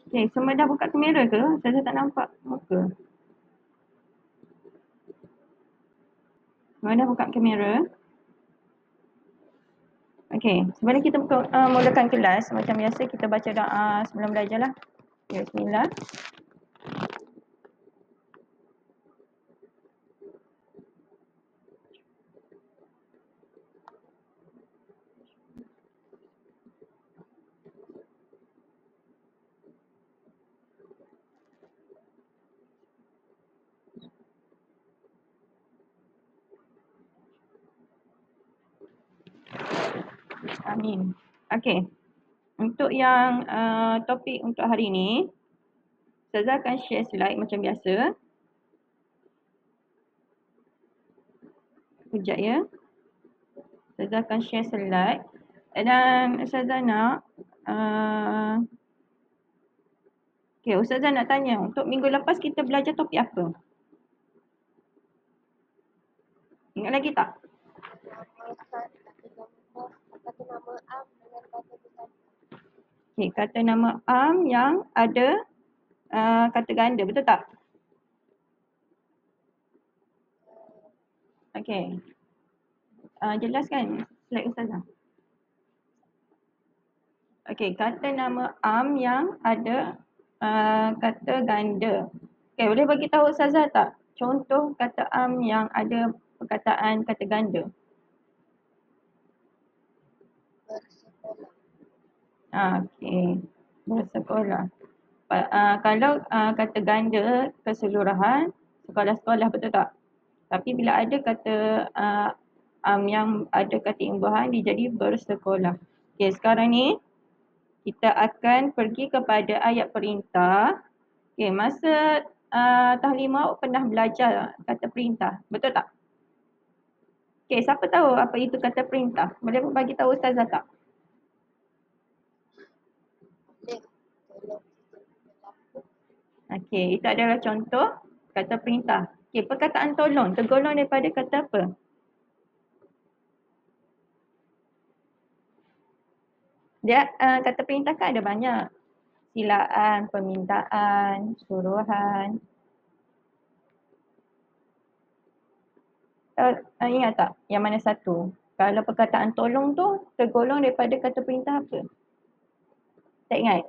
Okay, semua dah buka kamera ke? Saya tak nampak muka. Semua dah buka kamera. Okay, sebelum kita mulakan kelas, macam biasa kita baca doa sebelum belajar lah. Okay, bismillah. Amin. Okay, untuk yang topik untuk hari ini, Ustazah akan share slide macam biasa. Sekejap ya. Ustazah akan share slide. Dan Ustazah nak okay, Ustazah nak tanya, untuk minggu lepas kita belajar topik apa? Ingat lagi tak? Okay, kata nama am yang ada kata ganda, betul tak? Okay. Jelaskan slide Ustazah. Okay, kata nama am yang ada kata ganda. Okay, boleh bagi tahu Ustazah tak? Contoh kata am yang ada perkataan kata ganda. Okay, bersekolah. Kalau kata ganda keseluruhan, sekolah-sekolah, betul tak? Tapi bila ada kata yang ada kata imbuhan, dia jadi bersekolah. Okay, sekarang ni kita akan pergi kepada ayat perintah. Okay, masa tahlimah pernah belajar kata perintah, betul tak? Okay, siapa tahu apa itu kata perintah? Boleh bagi tahu Ustazah tak? Okay, itu adalah contoh kata perintah. Okay, perkataan tolong tergolong daripada kata apa? Dia kata perintah kan ada banyak. Silaan, permintaan, suruhan. Ingat tak yang mana satu? Kalau perkataan tolong tu tergolong daripada kata perintah apa? Tak ingat?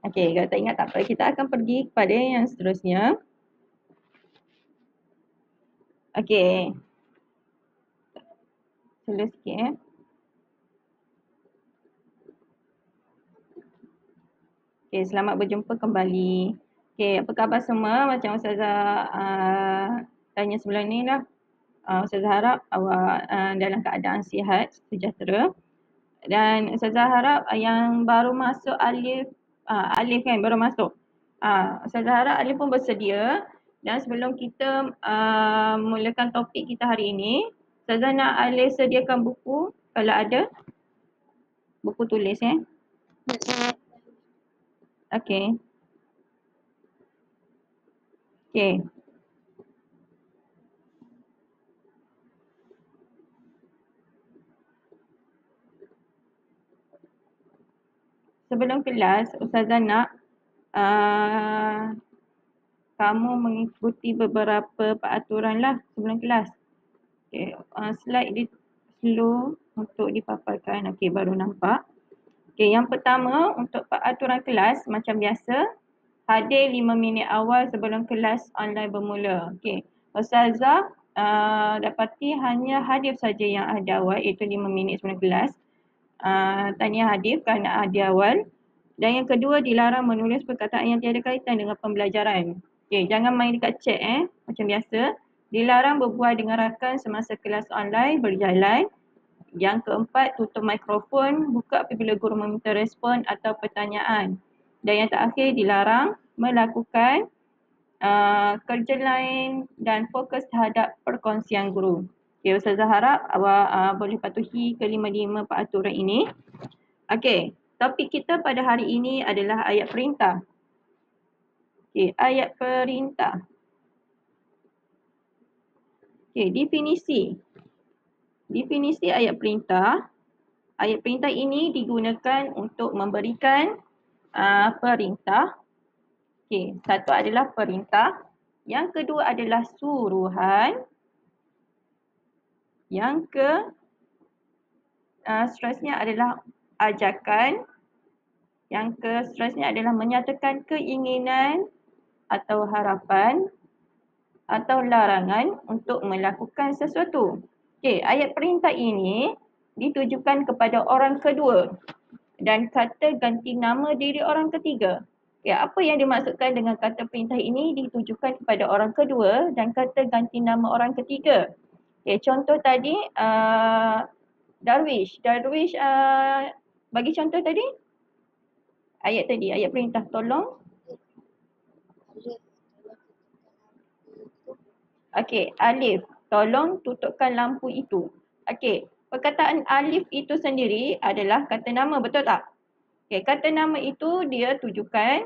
Okey, kalau tak ingat tak apa. Kita akan pergi kepada yang seterusnya. Okey. Slow sikit Okey, selamat berjumpa kembali. Okey, apa khabar semua? Macam Ustazah tanya sebelum ni lah. Ustazah harap awak dalam keadaan sihat, sejahtera. Dan Ustazah harap yang baru masuk Alif, Alif kan baru masuk. Ustazah harap Alif pun bersedia. Dan sebelum kita mulakan topik kita hari ini, Ustazah nak Alif sediakan buku kalau ada. Buku tulis Okey. Okey. Sebelum kelas, Ustazah nak kamu mengikuti beberapa peraturan lah sebelum kelas. Okay, slide di slow untuk dipaparkan. Okay, baru nampak. Okay, yang pertama untuk peraturan kelas macam biasa, hadir 5 minit awal sebelum kelas online bermula. Okay, Ustazah dapati hanya hadir saja yang hadir awal iaitu 5 minit sebelum kelas. Tahniah hadir kerana hadir awal. Dan yang kedua, dilarang menulis perkataan yang tiada kaitan dengan pembelajaran. Okay, jangan main dekat chat macam biasa. Dilarang berbual dengan rakan semasa kelas online berjalan. Yang keempat, tutup mikrofon, buka apabila guru meminta respon atau pertanyaan. Dan yang terakhir, dilarang melakukan kerja lain dan fokus terhadap perkongsian guru. Okay, Ustazah harap awak boleh patuhi kelima-lima peraturan ini. Okay, topik kita pada hari ini adalah ayat perintah. Okay, ayat perintah. Okay, definisi. Definisi ayat perintah. Ayat perintah ini digunakan untuk memberikan perintah. Okey, satu adalah perintah. Yang kedua adalah suruhan. Yang seterusnya adalah ajakan. Yang seterusnya adalah menyatakan keinginan atau harapan atau larangan untuk melakukan sesuatu. Okey, ayat perintah ini ditujukan kepada orang kedua dan kata ganti nama diri orang ketiga. Ya, apa yang dimaksudkan dengan kata perintah ini ditujukan kepada orang kedua dan kata ganti nama orang ketiga. Okay, contoh tadi Darwish. Darwish bagi contoh tadi. Ayat tadi, ayat perintah. Tolong. Okey, Alif. Tolong tutupkan lampu itu. Okey, perkataan Alif itu sendiri adalah kata nama, betul tak? Okey, kata nama itu dia tujukan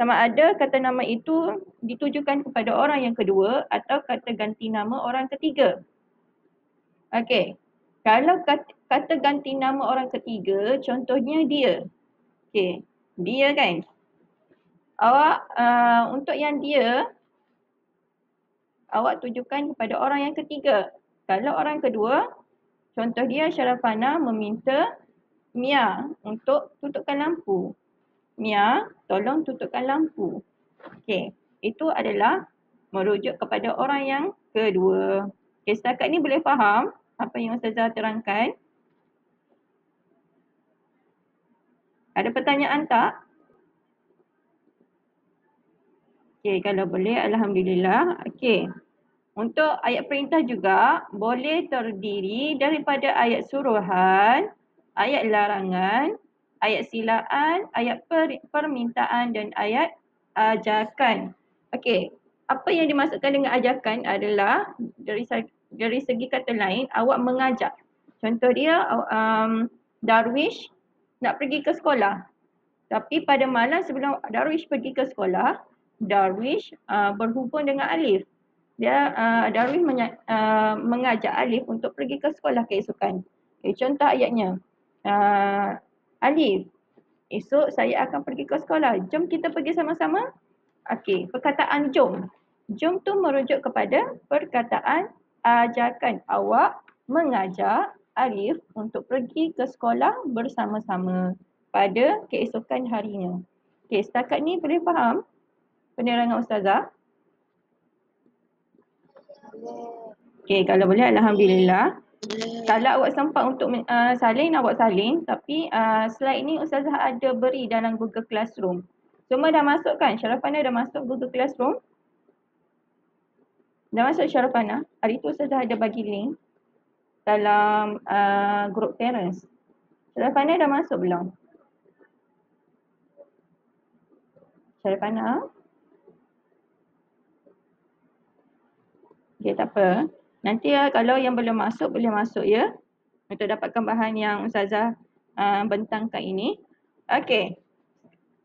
sama ada kata nama itu ditujukan kepada orang yang kedua atau kata ganti nama orang ketiga. Okey, kalau kata ganti nama orang ketiga, contohnya dia. Okey, dia kan. Awak untuk yang dia, awak tujukan kepada orang yang ketiga. Kalau orang kedua, contoh dia Syarafana meminta Mia untuk tutupkan lampu. Mia, tolong tutupkan lampu. Okey, itu adalah merujuk kepada orang yang kedua. Okey, setakat ni boleh faham apa yang Ustazah terangkan? Ada pertanyaan tak? Okey, kalau boleh, Alhamdulillah. Okey, untuk ayat perintah juga boleh terdiri daripada ayat suruhan, ayat larangan, ayat silaan, ayat permintaan dan ayat ajakan. Okey, apa yang dimaksudkan dengan ajakan adalah dari segi kata lain, awak mengajak. Contoh dia, Darwish nak pergi ke sekolah. Tapi pada malam sebelum Darwish pergi ke sekolah, Darwish berhubung dengan Alif. Dia Darwish mengajak Alif untuk pergi ke sekolah keesokan. Okay, contoh ayatnya. Alif, esok saya akan pergi ke sekolah. Jom kita pergi sama-sama. Okey, perkataan jom. Jom tu merujuk kepada perkataan ajakan. Awak mengajak Alif untuk pergi ke sekolah bersama-sama pada keesokan harinya. Okey, setakat ni boleh faham penerangan Ustazah? Okey, kalau boleh Alhamdulillah. Kalau awak sempat untuk salin, awak salin. Tapi slide ni Ustazah ada beri dalam Google Classroom. Semua dah masuk kan? Syarafana dah masuk Google Classroom? Dah masuk Syarafana? Hari tu Ustazah ada bagi link dalam group parents. Syarafana dah masuk belum? Syarafana? Okay, tak apa. Nanti kalau yang belum masuk, boleh masuk ya. Untuk dapatkan bahan yang Ustazah bentangkan ini. Okey.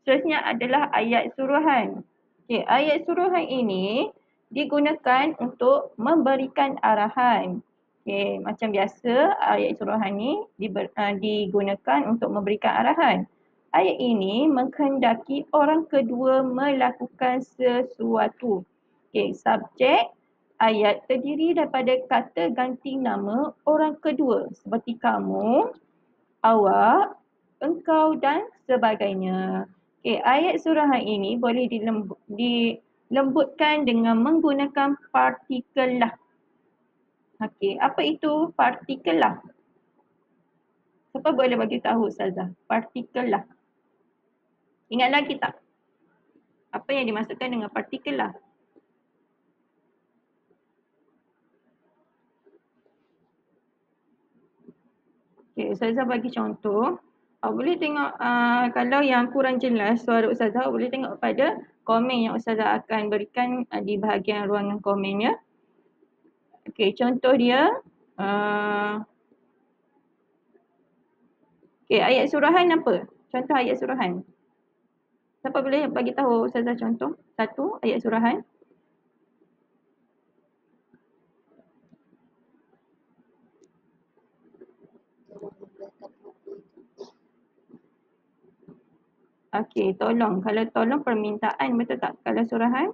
Seterusnya adalah ayat suruhan. Okey, ayat suruhan ini digunakan untuk memberikan arahan. Okey, macam biasa ayat suruhan ini digunakan untuk memberikan arahan. Ayat ini menghendaki orang kedua melakukan sesuatu. Okey, subjek ayat terdiri daripada kata ganti nama orang kedua seperti kamu, awak, engkau dan sebagainya. Okey, ayat suruhan ini boleh dilembutkan dengan menggunakan partikel lah. Okey, apa itu partikel lah? Siapa boleh bagi tahu Ustazah? Partikel lah. Ingat lagi tak? Apa yang dimaksudkan dengan partikel lah? Okay, Ustazah bagi contoh. Boleh tengok kalau yang kurang jelas suara Ustazah, boleh tengok pada komen yang Ustazah akan berikan di bahagian ruangan komennya. Okay, contoh dia. Okay, ayat suruhan apa? Contoh ayat suruhan. Siapa boleh bagi tahu Ustazah contoh? Satu ayat suruhan. Okey, tolong. Kalau tolong permintaan, betul tak? Kalau surahan?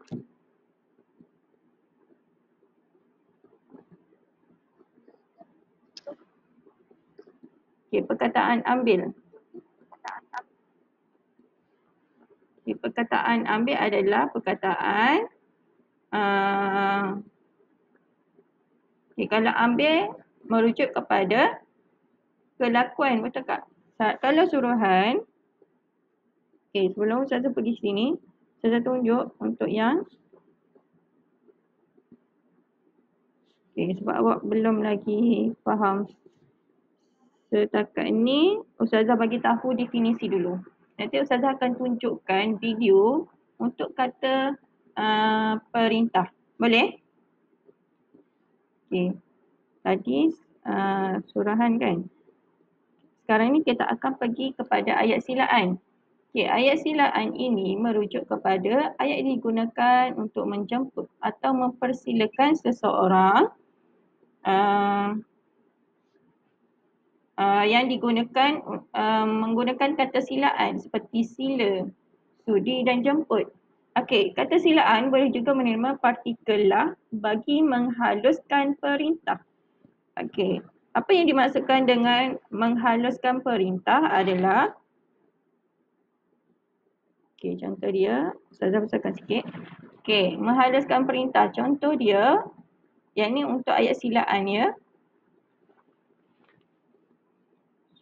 Okey, perkataan ambil. Okey, perkataan ambil adalah perkataan okey, kalau ambil merujuk kepada kelakuan, betul tak? Kalau suruhan, okey, sebelum saya pergi sini, saya tunjuk untuk yang okey, sebab awak belum lagi faham setakat ni, Ustazah bagi tahu definisi dulu. Nanti Ustazah akan tunjukkan video untuk kata perintah. Boleh? Okey. Tadi surahan kan? Sekarang ni kita akan pergi kepada ayat silaan. Okey, ayat silaan ini merujuk kepada ayat ini digunakan untuk menjemput atau mempersilakan seseorang yang digunakan menggunakan kata silaan seperti sila, sudi dan jemput. Okey, kata silaan boleh juga menerima partikel lah bagi menghaluskan perintah. Okey, apa yang dimaksudkan dengan menghaluskan perintah adalah okey, contoh dia, Ustazah besarkan sikit. Okey, menghaluskan perintah. Contoh dia, yang ni untuk ayat silaan ya.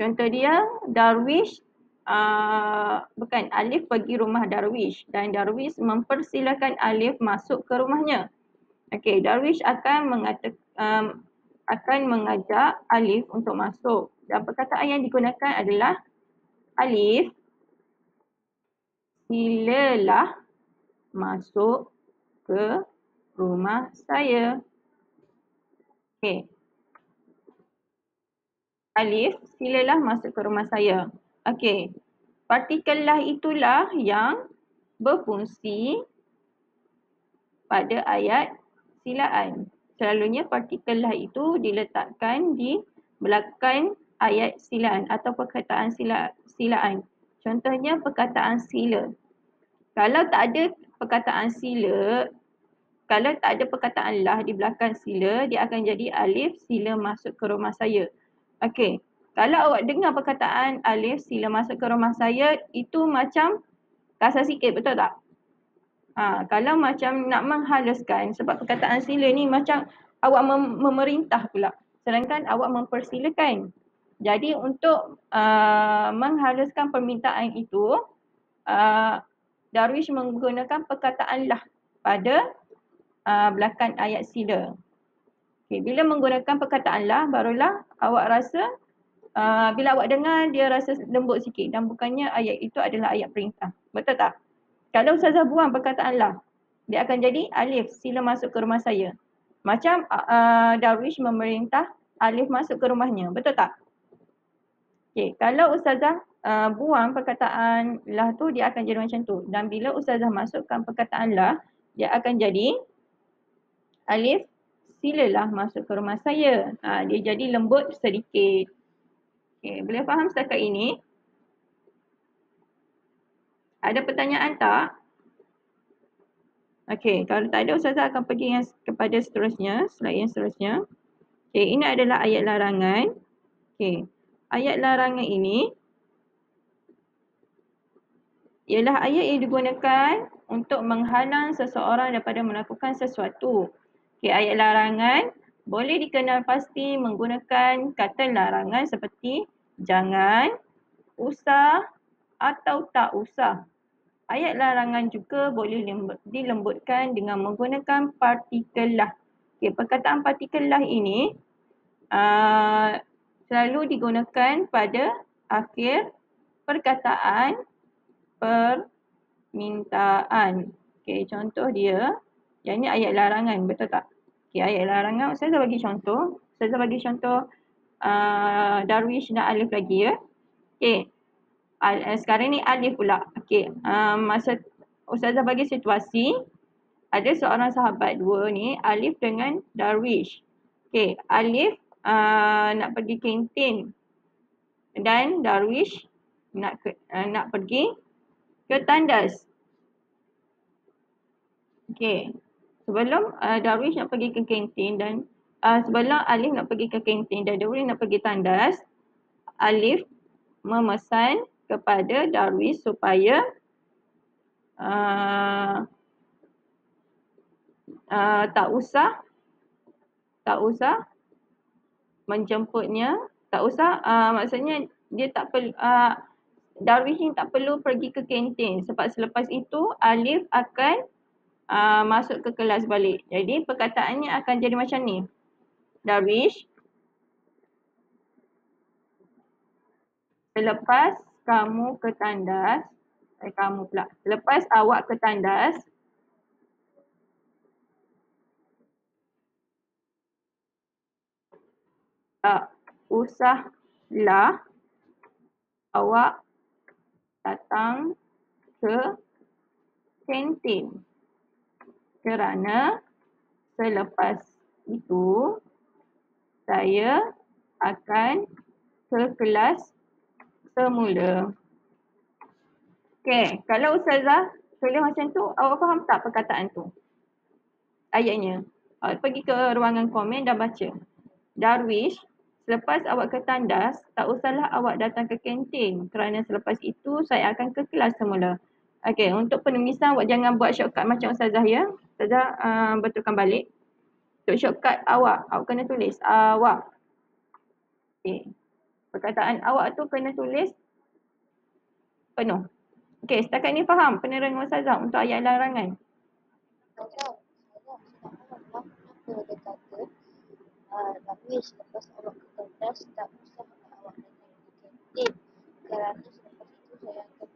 Contoh dia, Darwish, bukan, Alif pergi rumah Darwish dan Darwish mempersilakan Alif masuk ke rumahnya. Okey, Darwish akan mengajak Alif untuk masuk. Dan perkataan yang digunakan adalah Alif, silalah masuk ke rumah saya. Okey. Alif, silalah masuk ke rumah saya. Okey. Partikel lah itulah yang berfungsi pada ayat silaan. Selalunya partikel lah itu diletakkan di belakang ayat silaan atau perkataan silaan. Contohnya perkataan sila. Kalau tak ada perkataan sila, kalau tak ada perkataan lah di belakang sila, dia akan jadi Alif, sila masuk ke rumah saya. Okey. Kalau awak dengar perkataan Alif, sila masuk ke rumah saya, itu macam kasar sikit, betul tak? Kalau macam nak menghaluskan, sebab perkataan sila ni macam awak memerintah pula. Sedangkan awak mempersilakan. Jadi untuk menghaluskan permintaan itu, Darwish menggunakan perkataan lah pada belakang ayat sila. Okay, bila menggunakan perkataan lah, barulah awak rasa, bila awak dengar, dia rasa lembut sikit. Dan bukannya ayat itu adalah ayat perintah. Betul tak? Kalau Ustazah buang perkataan lah, dia akan jadi Alif, sila masuk ke rumah saya. Macam Darwish memerintah Alif masuk ke rumahnya. Betul tak? Okay, kalau Ustazah buang perkataan lah tu, dia akan jadi macam tu. Dan bila Ustazah masukkan perkataan lah, dia akan jadi Alif, silalah masuk ke rumah saya. Dia jadi lembut sedikit. Okay, boleh faham setakat ini? Ada pertanyaan tak? Okey, kalau tak ada, Ustazah akan pergi kepada seterusnya, slide yang seterusnya. Okey, ini adalah ayat larangan. Okey, ayat larangan ini ialah ayat yang digunakan untuk menghalang seseorang daripada melakukan sesuatu. Okey, ayat larangan boleh dikenal pasti menggunakan kata larangan seperti jangan, usah atau tak usah. Ayat larangan juga boleh dilembutkan dengan menggunakan partikel lah. Okay, perkataan partikel lah ini selalu digunakan pada akhir perkataan permintaan. Okay, contoh dia, yang ni ayat larangan, betul tak? Okay, ayat larangan, saya bagi contoh. Saya bagi contoh Darwish dan Alif lagi ya. Okay. Sekarang ni Alif pula. Okey, masa Ustazah bagi situasi, ada seorang sahabat dua ni, Alif dengan Darwish. Okey, Alif nak pergi kantin dan Darwish nak pergi ke tandas. Okey. Sebelum Darwish nak pergi ke kantin dan sebelum Alif nak pergi ke kantin dan Darwish nak pergi tandas, Alif memesan kepada Darwish supaya tak usah menjemputnya, tak usah maksudnya dia tak perlu Darwish ni tak perlu pergi ke kantin sebab selepas itu Alif akan masuk ke kelas balik. Jadi perkataannya akan jadi macam ni. Darwish, selepas kamu ke tandas, selepas awak ke tandas, tak usahlah awak datang ke kantin kerana selepas itu saya akan ke kelas semula. Okey, kalau Ustazah tulis macam tu, awak faham tak perkataan tu? Ayatnya. Awak pergi ke ruangan komen dan baca. Darwish, selepas awak ke tandas, tak usahlah awak datang ke kantin kerana selepas itu saya akan ke kelas semula. Okey, untuk penulisan awak jangan buat shortcut macam Ustazah ya. Ustazah betulkan balik. Untuk shortcut awak kena tulis awak. Okey. Perkataan awak tu kena tulis penuh. Okey, setakat ni faham penerangan Ustazah untuk ayat larangan? Darwish, lepas awak ke tandas, tak usah awak datang ke kantin kerana selepas itu saya akan ke kelas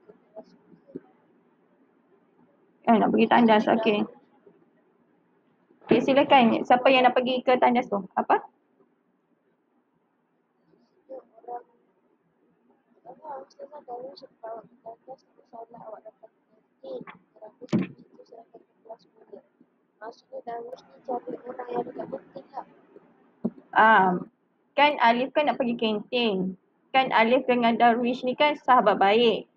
semula. Nak pergi tandas, okey. Okey, silakan. Siapa yang nak pergi ke tandas tu? Apa? Ustazah Darwish, lepas awak ke tandas, tak usahlah awak datang ke kantin kerana selepas itu saya akan ke kelas semula. Maksudnya Darwish ni cari orang yang dekat kantin lah. Kan Alif kan nak pergi kantin. Kan Alif dengan Darwish ni kan sahabat baik.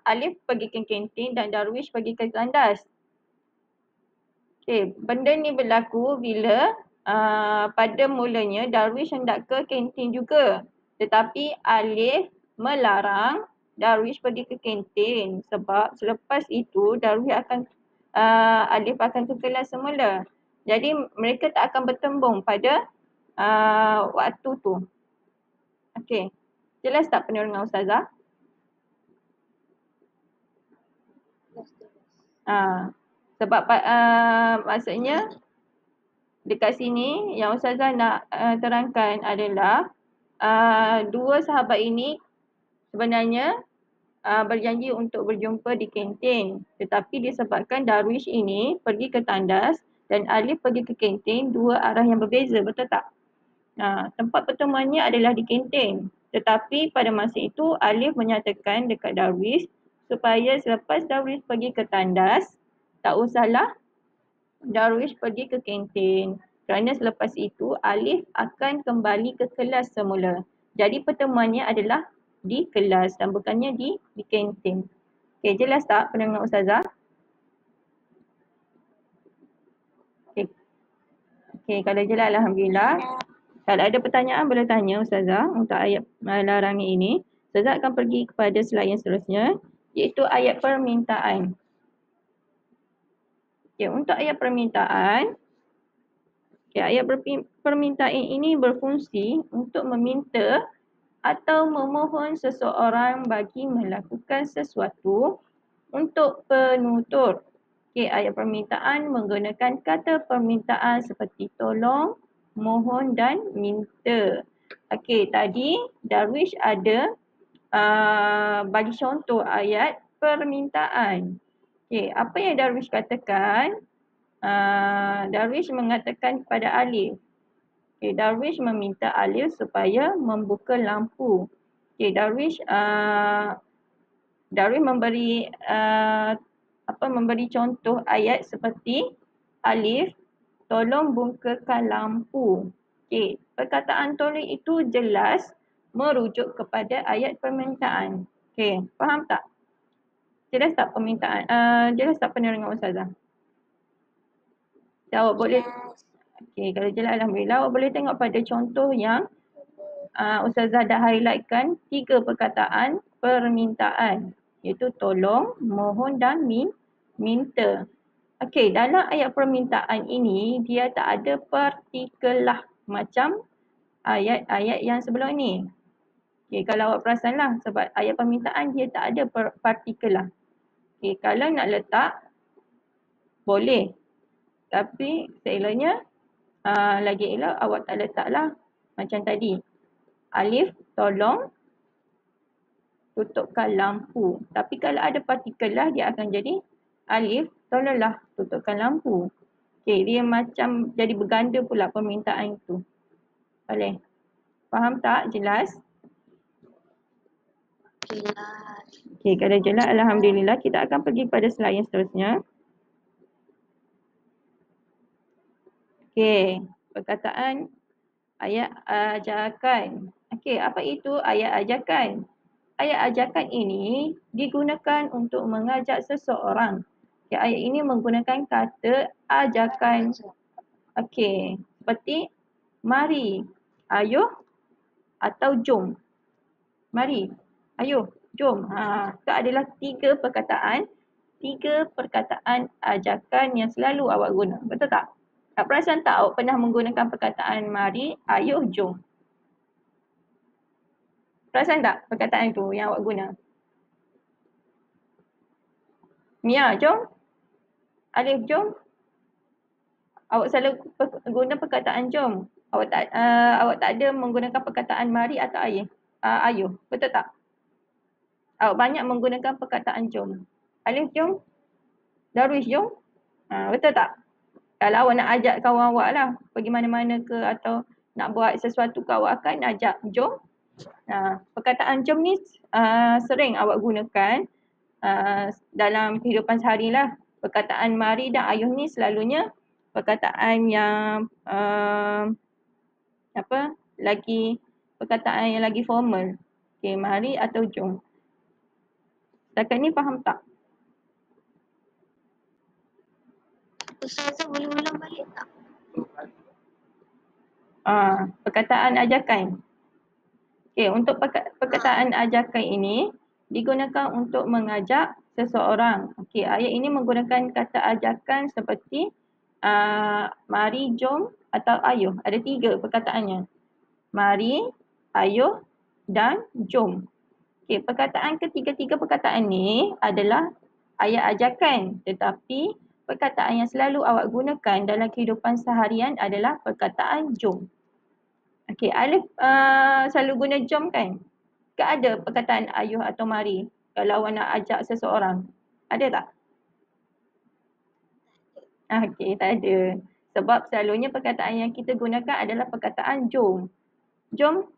Alif pergi ke kantin dan Darwish pergi ke tandas. Okay, benda ni berlaku bila pada mulanya Darwish hendak ke kantin juga. Tetapi Alif melarang Darwish pergi ke kantin sebab selepas itu Alif akan ke kelas semula. Jadi mereka tak akan bertembung pada waktu tu. Okey. Jelas tak penerangan Ustazah? Sebab maksudnya dekat sini yang Ustazah nak terangkan adalah dua sahabat ini sebenarnya berjanji untuk berjumpa di kantin. Tetapi disebabkan Darwish ini pergi ke tandas dan Alif pergi ke kantin, dua arah yang berbeza, betul tak? Tempat pertemuannya adalah di kantin. Tetapi pada masa itu Alif menyatakan dekat Darwish supaya selepas Darwish pergi ke tandas, tak usahlah Darwish pergi ke kantin. Kerana selepas itu Alif akan kembali ke kelas semula. Jadi pertemuannya adalah di kelas dan bukannya di kantin. Okey, jelas tak pendengar Ustazah? Okey, kalau jelas alhamdulillah. Kalau ada pertanyaan boleh tanya Ustazah untuk ayat larangan ini. Ustazah akan pergi kepada slide yang seterusnya iaitu ayat permintaan. Okey, untuk ayat permintaan, ayat permintaan ini berfungsi untuk meminta atau memohon seseorang bagi melakukan sesuatu untuk penutur. Ayat permintaan menggunakan kata permintaan seperti tolong, mohon dan minta. Tadi Darwish ada bagi contoh ayat permintaan. Apa yang Darwish katakan? Darwish mengatakan kepada Alif. Darwish meminta Alif supaya membuka lampu. Darwish memberi memberi contoh ayat seperti Alif, tolong bukakan lampu. Perkataan tolong itu jelas merujuk kepada ayat permintaan. Okey, faham tak? Jelas tak permintaan? Jelas tak penerangan Ustazah? Awak boleh, okey, kalau jelas Alhamdulillah. Awak boleh tengok pada contoh yang Ustazah dah highlightkan 3 perkataan permintaan, iaitu tolong, mohon dan minta. Okey, dalam ayat permintaan ini dia tak ada partikelah macam ayat-ayat yang sebelum ini. Okey, kalau awak perasanlah sebab ayat permintaan dia tak ada partikelah. Okey, kalau nak letak boleh. Tapi seeloknya lagi elok awak tak letaklah macam tadi. Alif tolong tutupkan lampu. Tapi kalau ada partikelah dia akan jadi alif tolonglah tutupkan lampu. Okey, dia macam jadi berganda pula permintaan itu. Boleh? Faham tak? Jelas? Jelas. Okey, kalau jelas Alhamdulillah kita akan pergi pada slide yang seterusnya. Okey, perkataan ayat ajakan. Okey, apa itu ayat ajakan? Ayat ajakan ini digunakan untuk mengajak seseorang. Okay, ayat ini menggunakan kata ajakan. Okey, seperti mari, ayuh atau jom. Mari, ayuh, jom. Itu adalah 3 perkataan ajakan yang selalu awak guna. Betul tak? Tak perasan tak awak pernah menggunakan perkataan mari, ayuh, jom? Perasan tak perkataan itu yang awak guna? Mia, jom. Alif, jom. Awak selalu guna perkataan jom. Awak tak ada menggunakan perkataan mari atau ayuh. Betul tak? Awak banyak menggunakan perkataan jom. Alif, jom. Darwish, jom. Betul tak? Kalau awak nak ajak kawan awak lah pergi mana-mana ke atau nak buat sesuatu ke, awak akan ajak jom. Perkataan jom ni sering awak gunakan dalam kehidupan sehari lah. Perkataan mari dan ayuh ni selalunya perkataan yang perkataan yang lagi formal. Okey, mari atau jom. Setakat ni faham tak? Ustazah boleh ulang balik tak? Perkataan ajakan. Okey, untuk perkataan ajakan ini digunakan untuk mengajak seseorang. Okey, ayat ini menggunakan kata ajakan seperti mari, jom atau ayuh. Ada 3 perkataannya. Mari, ayuh dan jom. Okey, ketiga-tiga perkataan ni adalah ayat ajakan, tetapi perkataan yang selalu awak gunakan dalam kehidupan seharian adalah perkataan jom. Okey, Alif selalu guna jom kan? Ke ada perkataan ayuh atau mari kalau awak nak ajak seseorang? Ada tak? Okey, tak ada. Sebab selalunya perkataan yang kita gunakan adalah perkataan jom. Jom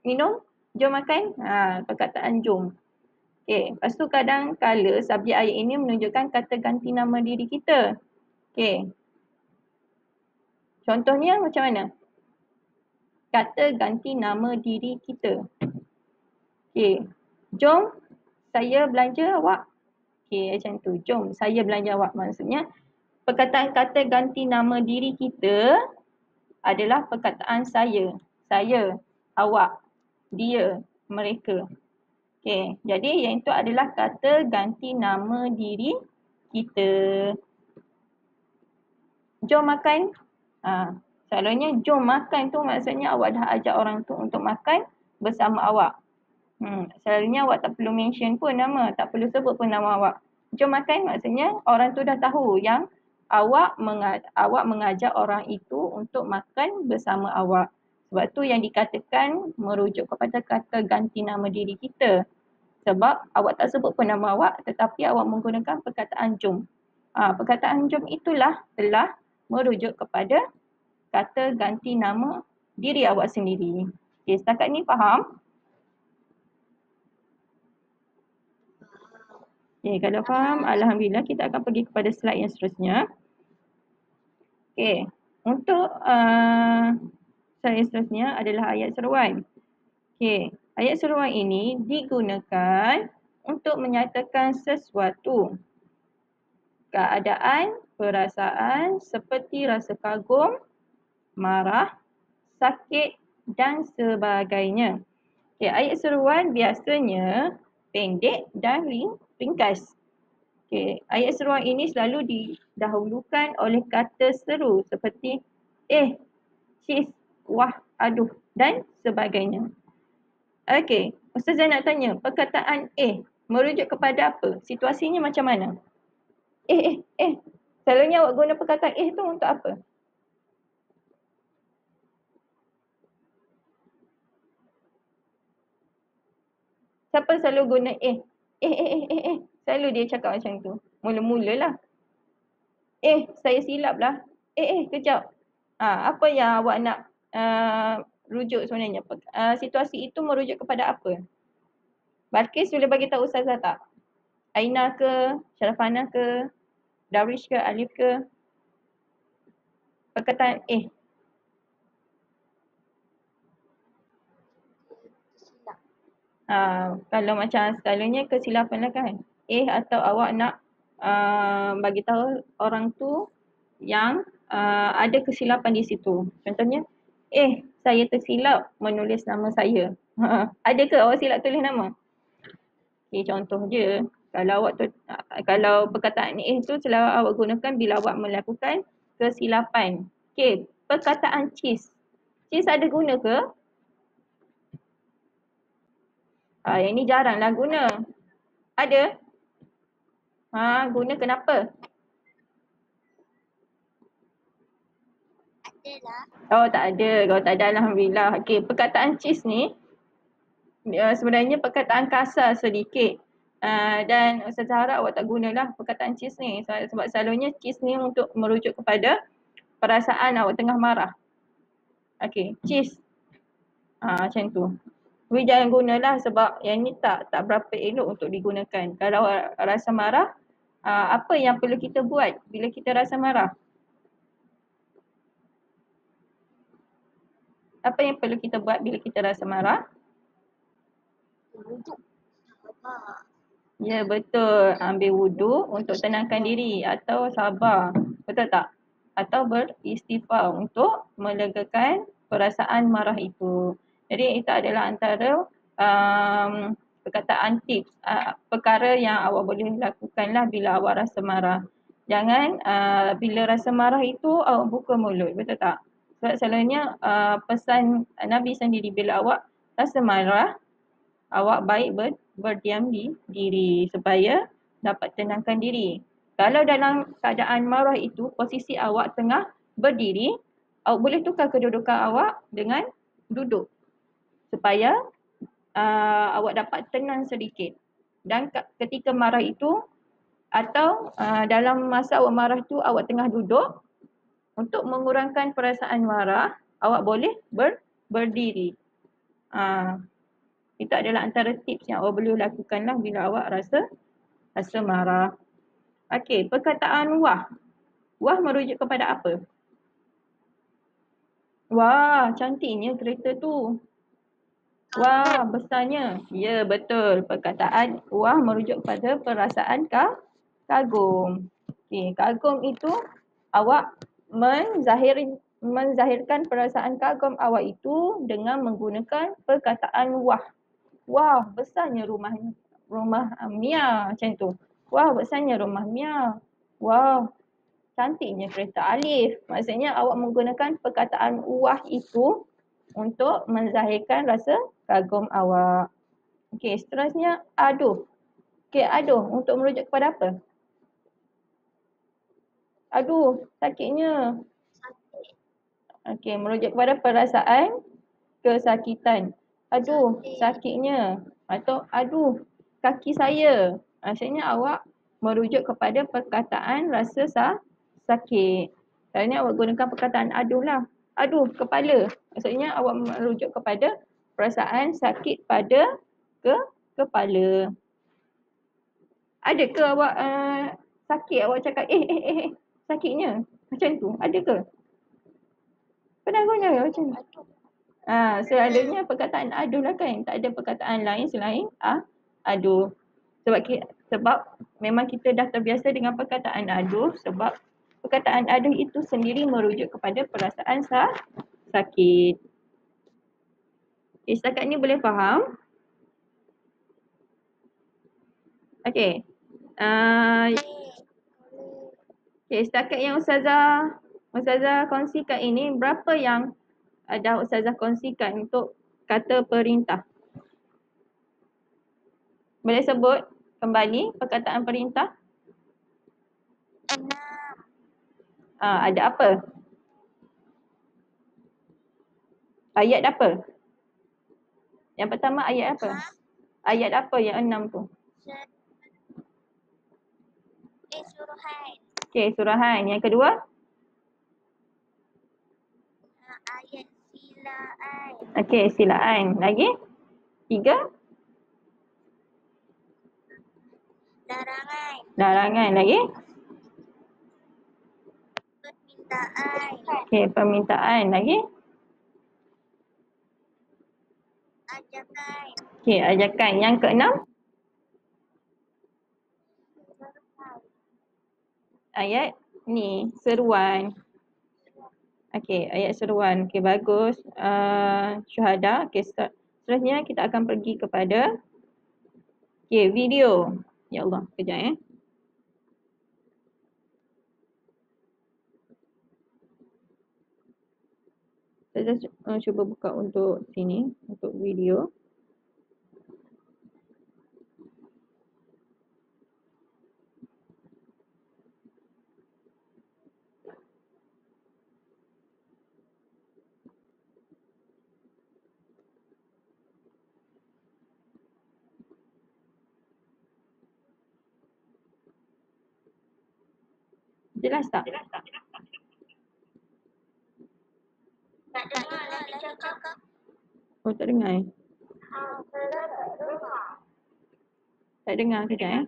minum, jom makan. Perkataan jom. Okey, lepas tu kadang-kala subjek ayat ini menunjukkan kata ganti nama diri kita. Okey. Contohnya macam mana? Kata ganti nama diri kita. Okey. Jom saya belanja awak. Okey, macam tu. Jom saya belanja awak. Maksudnya perkataan kata ganti nama diri kita adalah perkataan saya. Saya, awak, dia, mereka. Okey, jadi yang itu adalah kata ganti nama diri kita. Jom makan. Selalunya jom makan tu maksudnya awak dah ajak orang tu untuk makan bersama awak. Selalunya awak tak perlu mention pun nama, tak perlu sebut pun nama awak. Jom makan maksudnya orang tu dah tahu yang awak mengajak orang itu untuk makan bersama awak. Sebab tu yang dikatakan merujuk kepada kata ganti nama diri kita. Sebab awak tak sebut pun nama awak tetapi awak menggunakan perkataan jom. Perkataan jom itulah telah merujuk kepada kata ganti nama diri awak sendiri. Okay, setakat ni faham? Okay, kalau faham, Alhamdulillah kita akan pergi kepada slide yang seterusnya. Okay, untuk slide yang seterusnya adalah ayat seruan. Okay, Ayat seruan ini digunakan untuk menyatakan sesuatu. Keadaan, perasaan seperti rasa kagum, marah, sakit dan sebagainya. Okay, ayat seruan biasanya pendek dan ringkas. Okay, ayat seruan ini selalu didahulukan oleh kata seru seperti cis, wah, aduh dan sebagainya. Okey, Ustazah nak tanya, perkataan merujuk kepada apa? Situasinya macam mana? Eh. Selalunya awak guna perkataan tu untuk apa? Siapa selalu guna eh. Selalu dia cakap macam tu. Mula-mula lah. Saya silap lah. Kejap. Apa yang awak nak rujuk sebenarnya? Situasi itu merujuk kepada apa? Balkis boleh bagi tahu Ustazah tak? Aina ke? Syarafana ke? Darwish ke? Alif ke? Perkataan Silap. Kalau macam selalunya kesilapan lah kan. Atau awak nak bagi tahu orang tu yang ada kesilapan di situ. Contohnya, saya tersilap menulis nama saya. Ada ke awak silap tulis nama? Contoh je. Kalau perkataan tu selalu awak gunakan bila awak melakukan kesilapan. Perkataan cheese. Cheese ada guna ke? Yang ni jaranglah guna. Ada? Guna kenapa? Adalah. Oh, tak ada. Kalau tak ada, Alhamdulillah. Perkataan cheese ni sebenarnya perkataan kasar sedikit. Dan Ustazah harap awak tak gunalah perkataan cheese ni. Sebab selalunya cheese ni untuk merujuk kepada perasaan awak tengah marah. Cheese. Macam tu. Tapi jangan gunalah sebab yang ni tak berapa elok untuk digunakan. Kalau rasa marah, apa yang perlu kita buat bila kita rasa marah? Apa yang perlu kita buat bila kita rasa marah? Merujuk. Sabar. Ya, betul. Ambil wuduk untuk tenangkan diri atau sabar. Betul tak? Atau beristighfar untuk melegakan perasaan marah itu. Jadi itu adalah antara perkataan tips, perkara yang awak boleh lakukanlah bila awak rasa marah. Jangan bila rasa marah itu awak buka mulut, betul tak? Sebab selalunya pesan Nabi sendiri bila awak rasa marah, awak baik berdiam di diri supaya dapat tenangkan diri. Kalau dalam keadaan marah itu posisi awak tengah berdiri, awak boleh tukar kedudukan awak dengan duduk supaya awak dapat tenang sedikit. Dan ketika marah itu atau dalam masa awak marah tu awak tengah duduk, untuk mengurangkan perasaan marah, awak boleh berdiri. Itu adalah antara tips yang awak boleh lakukanlah bila awak rasa marah. Perkataan wah. Wah merujuk kepada apa? Wah, cantiknya kereta tu. Wah, besarnya. Ya, betul. Perkataan wah merujuk kepada perasaan kagum. Kagum itu awak menzahirkan perasaan kagum awak itu dengan menggunakan perkataan wah. Wah, besarnya rumah Mia macam tu. Wah, besarnya rumah Mia. Wah, cantiknya kereta Alif. Maksudnya awak menggunakan perkataan wah itu untuk menzahirkan rasa kagum awak. Seterusnya aduh. Aduh untuk merujuk kepada apa? Aduh, sakitnya. Merujuk kepada perasaan kesakitan. Aduh, sakitnya. Atau aduh, kaki saya. Maksudnya awak merujuk kepada perkataan rasa sakit. Sebenarnya awak gunakan perkataan aduh lah. Aduh, kepala. Maksudnya awak merujuk kepada perasaan sakit pada kepala. Ada ke awak sakit awak cakap sakitnya? Macam tu. Ada ke? Pernah guna macam tu? Selalunya perkataan aduh lah kan. Tak ada perkataan lain selain aduh. Sebab memang kita dah terbiasa dengan perkataan aduh sebab perkataan aduh itu sendiri merujuk kepada perasaan sakit. Okay, setakat ni boleh faham? Okay. Okay, setakat yang Ustazah kongsikan ini, berapa yang dah Ustazah kongsikan untuk kata perintah? Boleh sebut kembali perkataan perintah? 6. Ada apa? Ayat apa? Yang pertama ayat apa? Ayat apa yang 6 tu? Suruhan. Okay, surahan. Yang kedua? Ayat silaan. Okay, silaan. Lagi? 3? Larangan. Larangan. Lagi? Permintaan. Okay, permintaan. Lagi? Ajakan. Okay, ajakan. Yang keenam? Ayat ni, seruan. Okay, ayat seruan. Okay, bagus. Syuhada. Okay, seterusnya kita akan pergi kepada video. Ya Allah, kejap Saya cuba buka untuk sini, untuk video. Jelas tak? Tak dengar lagi cakap. Oh, tak dengar Tak dengar, kejap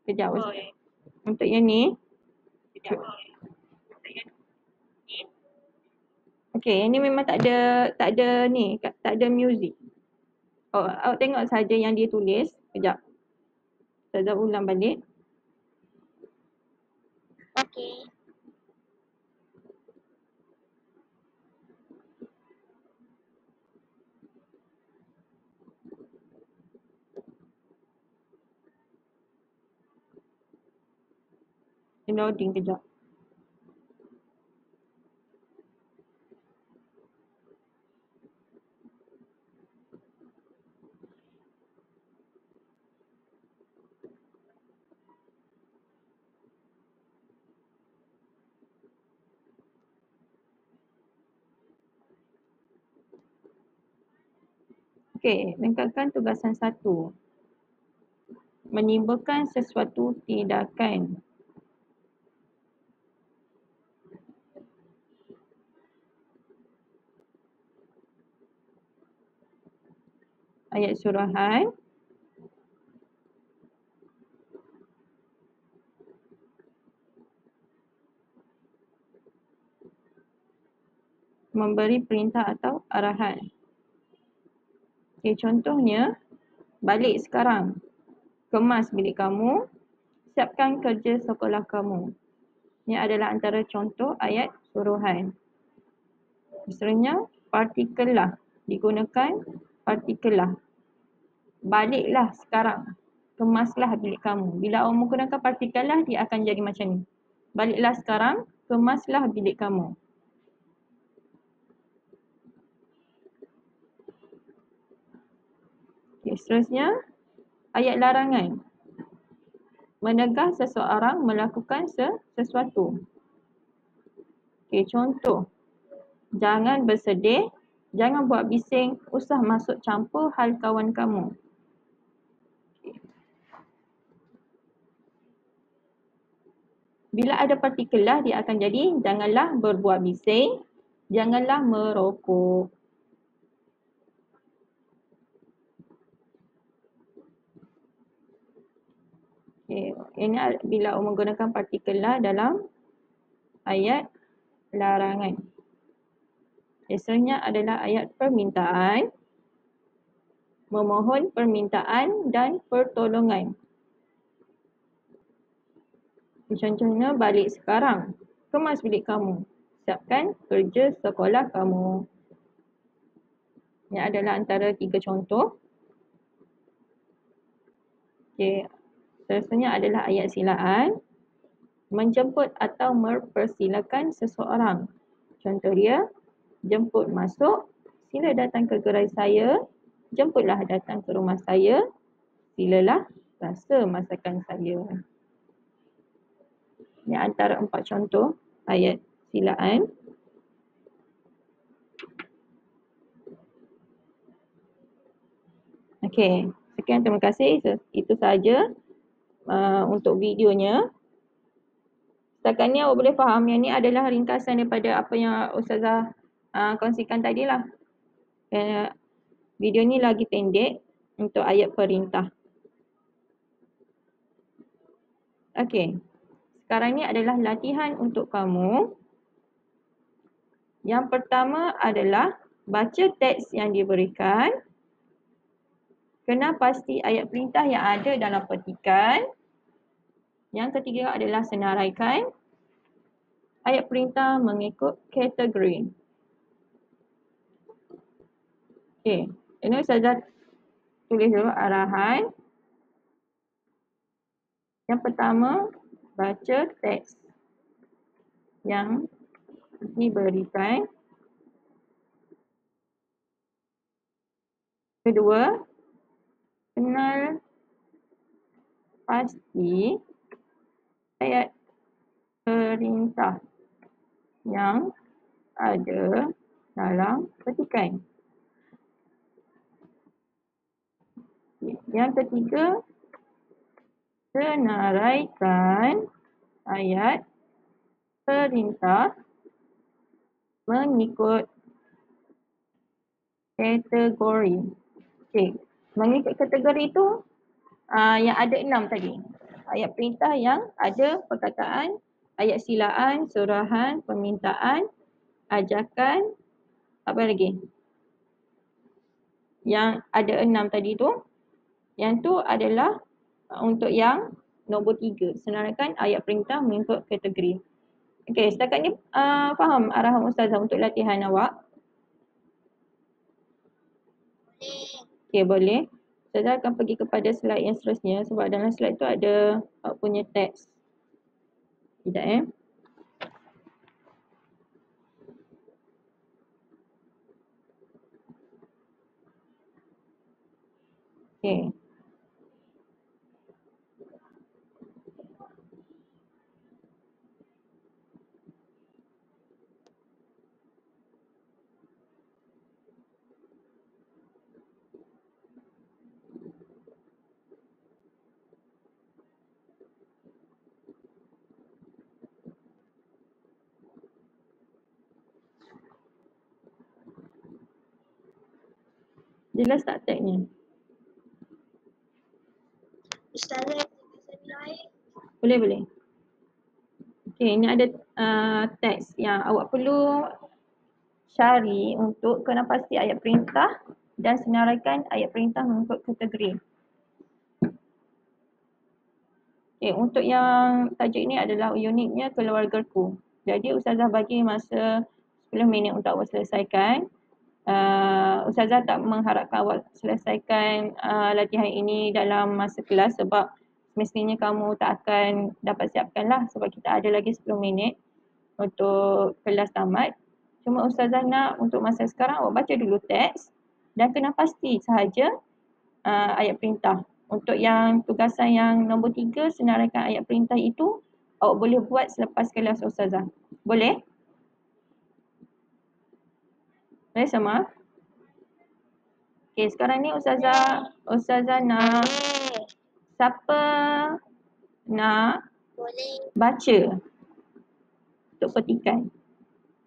Kejap. Untuk yang ni. Okay, yang ni memang tak ada ni, tak ada music. Awak tengok saja yang dia tulis. Kejap. Saya ulang balik. Okey. Loading kejap. Okey, lengkapkan tugasan 1. Menimbulkan sesuatu tindakan. Ayat surahan. Memberi perintah atau arahan. Okay, contohnya, balik sekarang. Kemas bilik kamu. Siapkan kerja sekolah kamu. Ini adalah antara contoh ayat suruhan. Seterusnya, partikel lah. Digunakan partikel lah. Baliklah sekarang. Kemaslah bilik kamu. Bila awak menggunakan partikel lah, dia akan jadi macam ni. Baliklah sekarang. Kemaslah bilik kamu. Okay, seterusnya, ayat larangan. Menegah seseorang melakukan sesuatu. Okay, contoh. Jangan bersedih. Jangan buat bising. Usah masuk campur hal kawan kamu. Bila ada partikel lah, dia akan jadi janganlah berbuat bising. Janganlah merokok. Okay. Ini bila menggunakan partikel lah dalam ayat larangan. Biasanya adalah ayat permintaan, memohon permintaan dan pertolongan. Contohnya, balik sekarang, kemas bilik kamu, siapkan kerja sekolah kamu. Ini adalah antara 3 contoh. Seterusnya adalah ayat silaan, menjemput atau mempersilakan seseorang. Contoh dia, jemput masuk, sila datang ke gerai saya, jemputlah datang ke rumah saya, silalah rasa masakan saya. Ini antara 4 contoh ayat silaan. Okey, sekian, terima kasih. Itu sahaja untuk videonya. Setakat ni awak boleh faham yang ni adalah ringkasan daripada apa yang Ustazah kongsikan tadi lah. Video ni lagi pendek untuk ayat perintah. Okey, sekarang ni adalah latihan untuk kamu. Yang pertama adalah baca teks yang diberikan. Kena pasti ayat perintah yang ada dalam petikan. Yang ketiga adalah senaraikan ayat perintah mengikut kategori. Okey, ini Ustazah tulis dulu arahan. Yang pertama, baca teks yang diberikan. Kedua, kenal pasti ayat perintah yang ada dalam petikan. Yang ketiga, senaraikan ayat perintah mengikut kategori. Okey, mengikut kategori itu yang ada 6 tadi. Ayat perintah yang ada perkataan, ayat silaan, surahan, permintaan, ajakan, apa lagi? Yang ada 6 tadi tu. Yang tu adalah untuk yang nombor 3, senaraikan ayat perintah mengikut kategori. Okey, setakat ni faham arahan Ustazah untuk latihan awak? Okey, boleh. Ustazah akan pergi kepada slide yang seterusnya sebab dalam slide tu ada punya teks. Sekejap Okey. Jelas tak tag ni? Ustazah, saya air. Boleh. Okey, ini ada teks yang awak perlu cari untuk kena pasti ayat perintah dan senaraikan ayat perintah mengikut kategori. Okey, untuk yang tajuk ini adalah uniknya keluargaku. Jadi Ustazah bagi masa 10 minit untuk awak selesaikan. Ustazah tak mengharapkan awak selesaikan latihan ini dalam masa kelas sebab semestinya kamu tak akan dapat siapkan lah sebab kita ada lagi 10 minit untuk kelas tamat. Cuma Ustazah nak untuk masa sekarang awak baca dulu teks dan kena pasti sahaja ayat perintah. Untuk yang tugasan yang nombor 3, senaraikan ayat perintah itu awak boleh buat selepas kelas Ustazah. Boleh? Boleh sama? Okey, sekarang ni Ustazah nak siapa nak baca untuk petikan.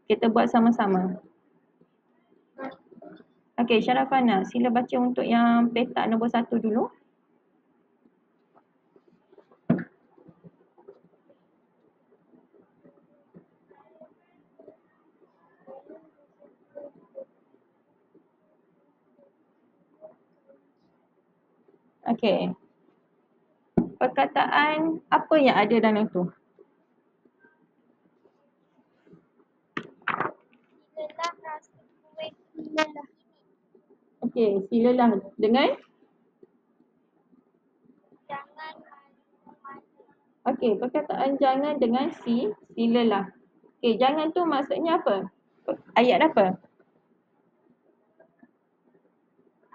Kita buat sama-sama. Okey, Syarafana, sila baca untuk yang petak nombor 1 dulu. Okey. Perkataan apa yang ada dalam tu? Silalah rasa kuih silalah. Okey, silalah dengan Jangan malu-malu. okey, perkataan jangan dengan silalah. Okey, jangan tu maksudnya apa? Ayat apa?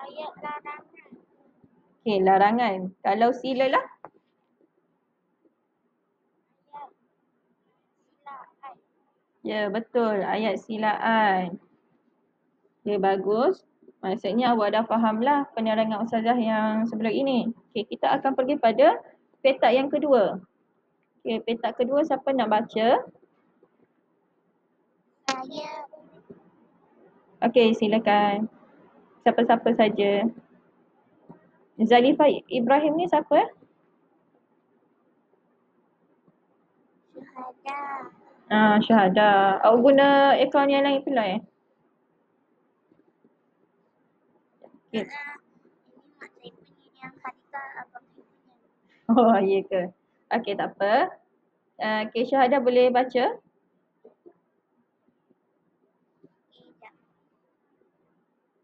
Ayat larangan. Okey, larangan. Kalau silalah? Ayat silaan. Ya, betul. Ayat silaan. Okey, bagus. Maksudnya awak dah fahamlah penerangan Ustazah yang sebelum ini. Okey, kita akan pergi pada petak yang kedua. Okey, petak kedua siapa nak baca? Saya Okey, silakan. Siapa-siapa saja. Zalifah Ibrahim ni siapa? syuhada. Syahada. Awak guna akaun yang lain pula eh? Okay. Ini mak saya punya yang Khalifah abang saya punya. Oh, ya ke? Okey, tak apa. Okey, Syahada boleh baca? Tidak.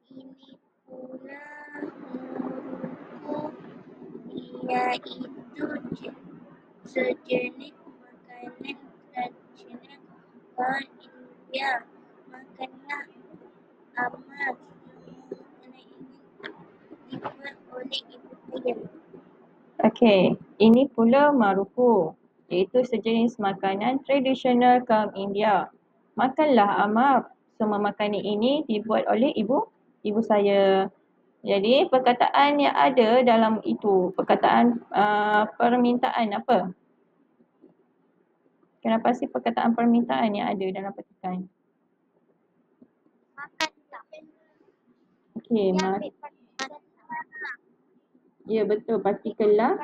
Ini pula muruku, iaitu sejenis makanan tradisional kaum India. Makanlah amat semua ini dibuat oleh ibu saya. Okey, ini pula marufu, iaitu sejenis makanan tradisional kaum India. Makanlah Amar. Semua makanan ini dibuat oleh ibu saya. Jadi perkataan yang ada dalam itu, perkataan permintaan apa? Kenapa sih perkataan permintaan yang ada dalam petikan? Makanlah. Okey, Dia ambil partikel. ya betul, partikel lah.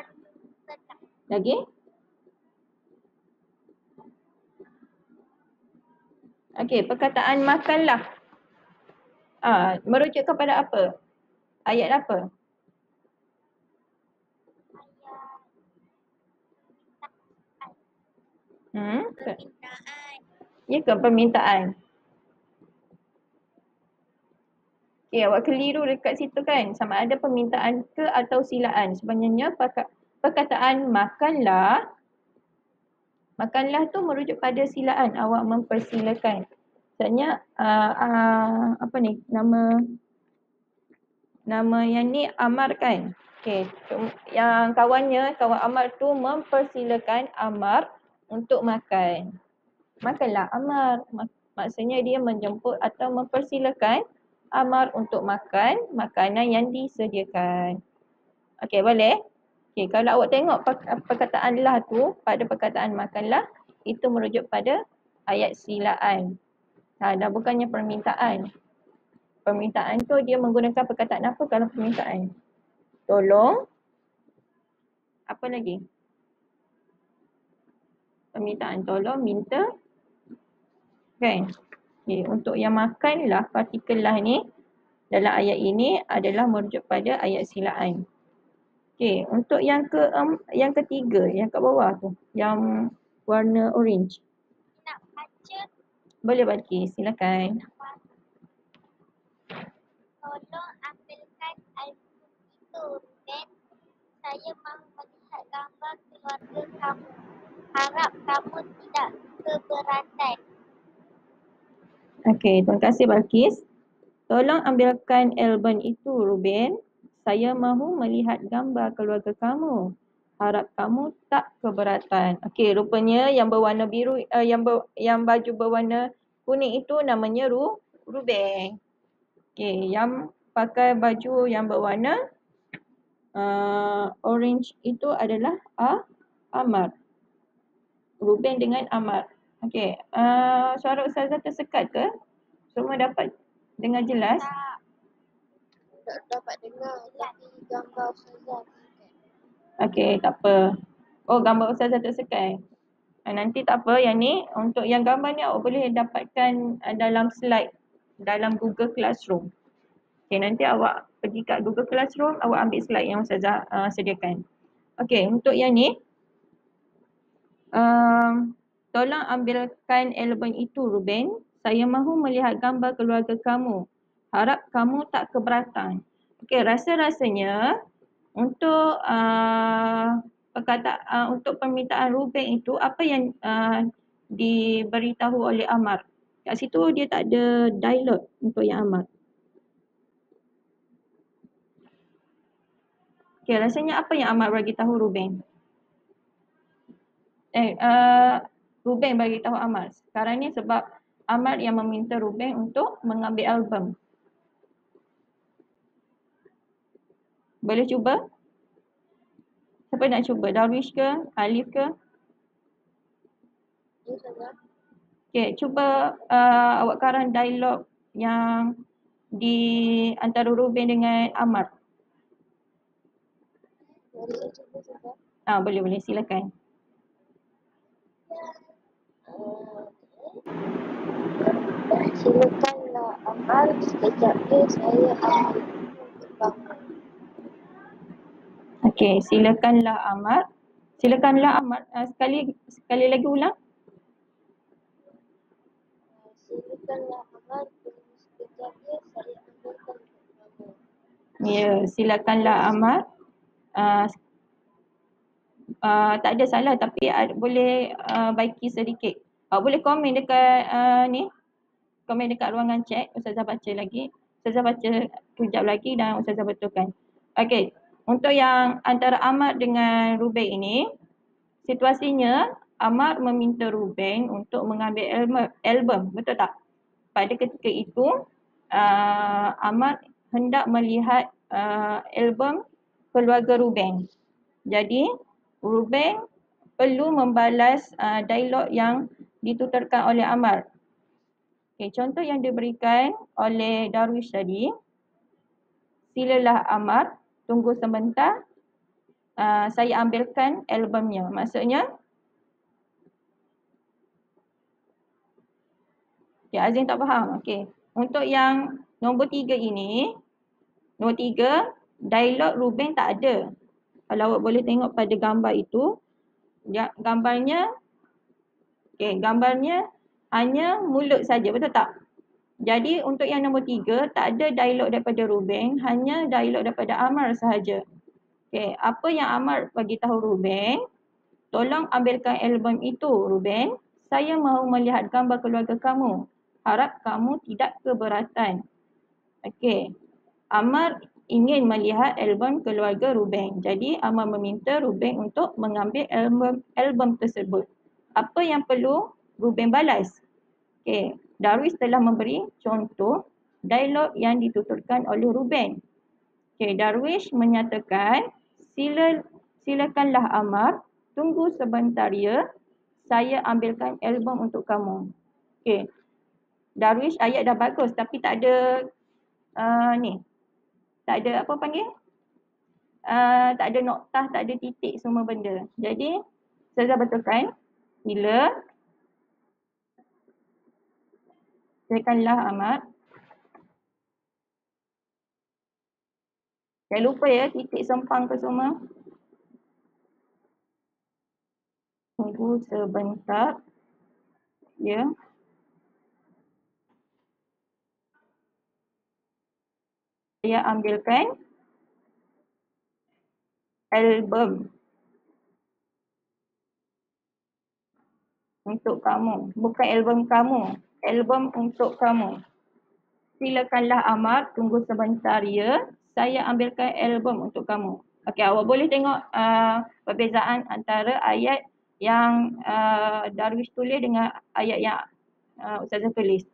Lagi? Okey, perkataan makanlah. Merujuk kepada apa? Ayat apa? Permintaan. Ya ke permintaan? Okey, awak keliru dekat situ kan? Sama ada permintaan ke atau silaan. Sebenarnya perkataan makanlah, makanlah tu merujuk pada silaan. Awak mempersilakan. Maksudnya, apa ni? Nama yang ni Amar kan? Okey, yang kawan Amar tu mempersilakan Amar untuk makan. Makanlah Amar. Maksudnya dia menjemput atau mempersilakan Amar untuk makan makanan yang disediakan. Okey, boleh? Okey, kalau awak tengok perkataan lah tu pada perkataan makanlah, itu merujuk pada ayat silaan. Dan bukannya permintaan. Permintaan tu dia menggunakan perkataan apa kalau permintaan? Tolong. Apa lagi? Permintaan tolong, minta. Kan? Okay, untuk yang makanlah, partikel lah ni dalam ayat ini adalah merujuk pada ayat silaan. Okey, untuk yang ketiga, yang kat bawah tu, yang warna orange. Nak baca? Boleh baca, silakan. Tolong ambilkan album itu, Ben. Saya mahu melihat gambar keluarga kamu. Harap kamu tidak keberatan. Okey, terima kasih Balkis. Tolong ambilkan album itu, Ruben. Saya mahu melihat gambar keluarga kamu. Harap kamu tak keberatan. Okey, rupanya yang berwarna biru, yang baju berwarna kuning itu namanya Ruben. Okey, yang pakai baju yang berwarna orange itu adalah Amar. Ruben dengan Amar. Okey, suara Ustazah tersekat ke? Semua dapat dengar jelas? Tak dapat dengar, tapi gambar Ustazah. Okey, tak apa. Oh, gambar Ustazah tersekat. Nanti tak apa, yang ni untuk yang gambar ni awak boleh dapatkan dalam slide dalam Google Classroom. Okay, nanti awak pergi kat Google Classroom, awak ambil slide yang Ustazah sediakan. Okay, untuk yang ni, tolong ambilkan album itu Ruben. Saya mahu melihat gambar keluarga kamu. Harap kamu tak keberatan. Okay, rasa-rasanya untuk untuk permintaan Ruben itu apa yang diberitahu oleh Amar. Kat situ dia tak ada dialog untuk yang Amar. Okay, rasanya apa yang Amar bagi tahu Ruben? Ruben bagi tahu Amar. Sekarang ni sebab Amar yang meminta Ruben untuk mengambil album. Boleh cuba? Siapa nak cuba? Darwish ke? Alif ke? Ya, Ustazah. Okay, cuba awak karang dialog yang di antara Ruben dengan Amar. Boleh saya cuba, Ustazah? Boleh, silakan. Silakanlah Amal, sekejap saya akan berbangun. Okey, silakanlah Amar. Silakanlah Amar. Sekali lagi ulang. Silakanlah Amal, sekejap saya ambilkan berbangun. Ya, silakanlah Amar. Tak ada salah tapi boleh baiki sedikit. Boleh komen dekat ni. Komen dekat ruangan chat. Ustazah baca lagi. Ustazah baca kejap lagi dan Ustazah betulkan. Okey. Untuk yang antara Amar dengan Ruben ini, situasinya Amar meminta Ruben untuk mengambil album. Betul tak? Pada ketika itu, Amar hendak melihat album keluarga Ruben. Jadi, Ruben perlu membalas dialog yang dituturkan oleh Amar. Okay, contoh yang diberikan oleh Darwish tadi, silalah Amar, tunggu sebentar, saya ambilkan albumnya. Maksudnya, okay, Azim tak faham. Okay. Untuk yang nombor 3 ini, nombor 3, dialog Ruben tak ada. Kalau awak boleh tengok pada gambar itu, gambarnya hanya mulut saja, betul tak? Jadi untuk yang nombor 3, tak ada dialog daripada Ruben, hanya dialog daripada Amar sahaja. Okay, apa yang Amar bagi tahu Ruben, tolong ambilkan album itu Ruben. Saya mahu melihat gambar keluarga kamu. Harap kamu tidak keberatan. Okay, Amar ingin melihat album keluarga Ruben. Jadi Amar meminta Ruben untuk mengambil album tersebut. Apa yang perlu Ruben balas? Okay, Darwish telah memberi contoh dialog yang dituturkan oleh Ruben. Okay, Darwish menyatakan, silakanlah Amar, tunggu sebentar ya, saya ambilkan album untuk kamu. Okay, Darwish ayat dah bagus tapi tak ada tak ada apa panggil? Tak ada noktah, tak ada titik semua benda. Jadi, saya betulkan, silakanlah Amar. Jangan lupa ya, titik sempang ke semua. Tunggu sebentar. Ya. Saya ambilkan album untuk kamu. Bukan album kamu. Album untuk kamu. Silakanlah Amar, tunggu sebentar ya. Saya ambilkan album untuk kamu. Okey, awak boleh tengok perbezaan antara ayat yang Darwish tulis dengan ayat yang Ustazah tulis.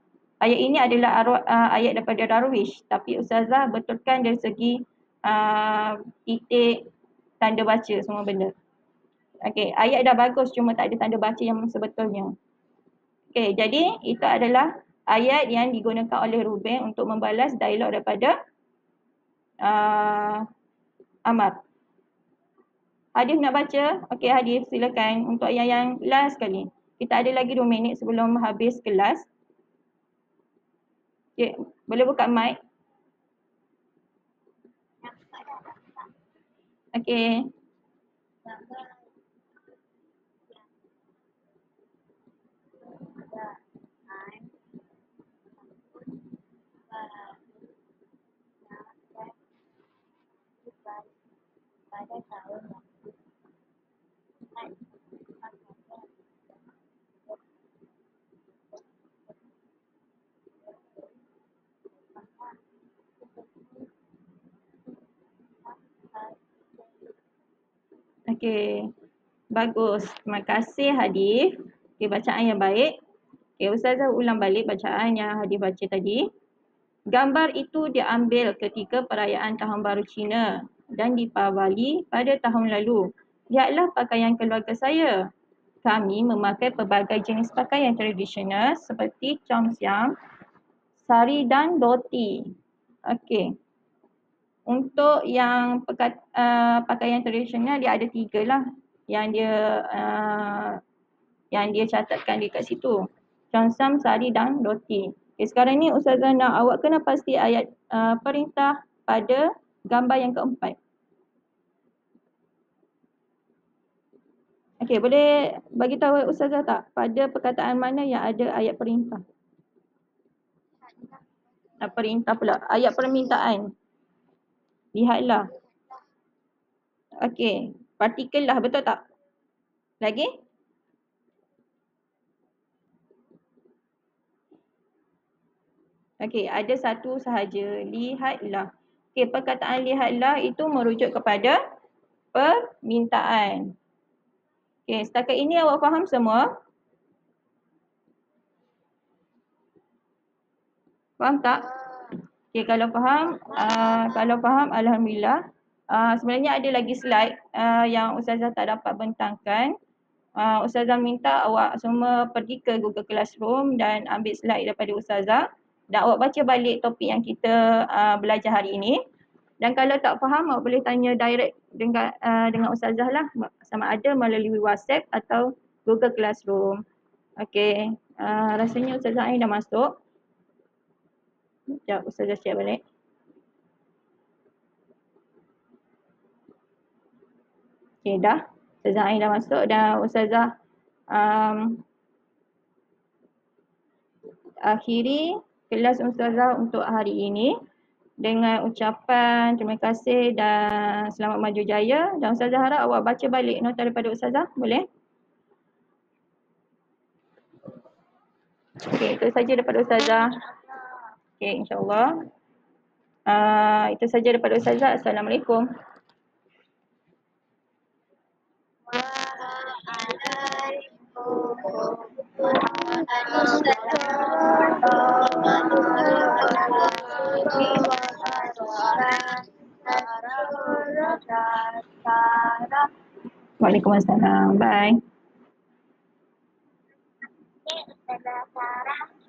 Ayat ini adalah ayat daripada Darwish, tapi Ustazah betulkan dari segi titik, tanda baca semua benda. Okey, ayat dah bagus cuma tak ada tanda baca yang sebetulnya. Okey, jadi itu adalah ayat yang digunakan oleh Ruben untuk membalas dialog daripada Amar. Hadif nak baca? Okey, Hadif silakan untuk ayat yang last sekali. Kita ada lagi 2 minit sebelum habis kelas. Okey, boleh buka mic? Okey. pada tahun Okey. Bagus. Terima kasih Hadif. Okey, bacaan yang baik. Okey, Ustazah ulang balik bacaan yang Hadif baca tadi. Gambar itu diambil ketika perayaan Tahun Baru Cina dan di Bali pada tahun lalu. Lihatlah pakaian keluarga saya. Kami memakai pelbagai jenis pakaian tradisional seperti chongsiang, sari dan dhoti. Okey. Untuk yang pakaian tradisional dia ada 3 lah yang dia catatkan dekat situ. Chongsiang, sari dan dhoti. Okay, sekarang ni Ustazah nak awak kena pasti ayat perintah pada gambar yang keempat. Okey, boleh bagi tahu Ustazah tak pada perkataan mana yang ada ayat perintah? Perintah pula, ayat permintaan. Lihatlah. Okey, partikel lah, betul tak? Lagi? Okey, ada satu sahaja. Lihatlah. Okey, perkataan lihatlah itu merujuk kepada permintaan. Okey, setakat ini awak faham semua? Faham tak? Okey, kalau faham alhamdulillah. Sebenarnya ada lagi slide yang Ustazah tak dapat bentangkan. Ustazah minta awak semua pergi ke Google Classroom dan ambil slide daripada Ustazah dan awak baca balik topik yang kita belajar hari ini. Dan kalau tak faham, awak boleh tanya direct dengan Ustazah lah, sama ada melalui WhatsApp atau Google Classroom. Okey, rasanya Ustazah Ain dah masuk. Sekejap, Ustazah share balik. Okey, dah. Ustazah Ain dah masuk dan Ustazah akhiri kelas Ustazah untuk hari ini dengan ucapan terima kasih dan selamat maju jaya. Dan Ustazah harap awak baca balik nota daripada Ustazah, boleh? Okey, itu saja daripada Ustazah. Okey, insyaAllah. Itu saja daripada Ustazah. Assalamualaikum. Waalaikumsalam. Bye. Sarah.